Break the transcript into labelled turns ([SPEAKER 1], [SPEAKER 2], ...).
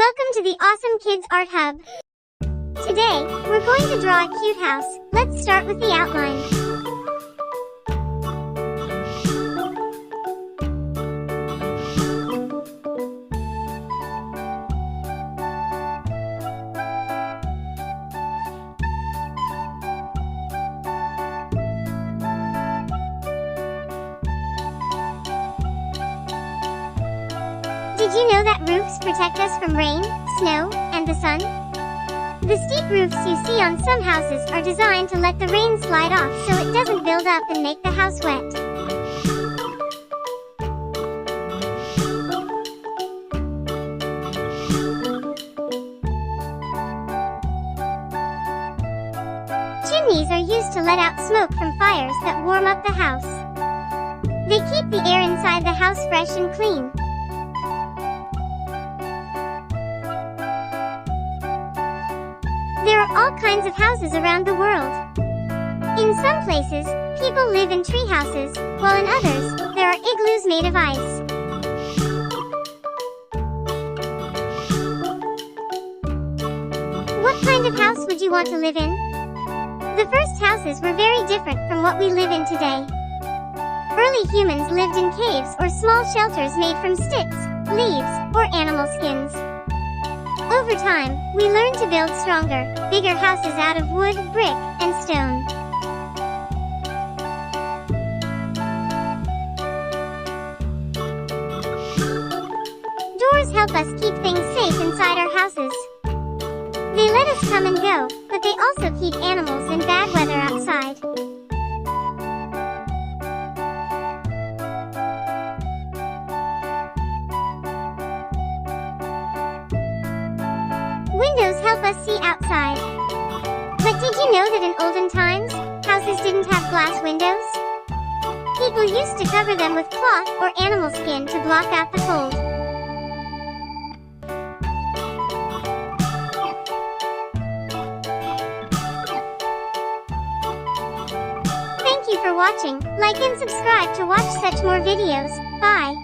[SPEAKER 1] Welcome to the Awesome Kids Art Hub. Today, we're going to draw a cute house. Let's start with the outline. Did you know that roofs protect us from rain, snow, and the sun? The steep roofs you see on some houses are designed to let the rain slide off so it doesn't build up and make the house wet. Chimneys are used to let out smoke from fires that warm up the house. They keep the air inside the house fresh and clean. There are all kinds of houses around the world. In some places, people live in tree houses, while in others, there are igloos made of ice. What kind of house would you want to live in? The first houses were very different from what we live in today. Early humans lived in caves or small shelters made from sticks, leaves, or animal skins. Over time, we learned to build stronger, bigger houses out of wood, brick, and stone. Doors help us keep things safe inside our houses. They let us come and go, but they also keep animals in bad weather outside. Windows help us see outside. But did you know that in olden times, houses didn't have glass windows? People used to cover them with cloth or animal skin to block out the cold. Thank you for watching. Like and subscribe to watch such more videos. Bye.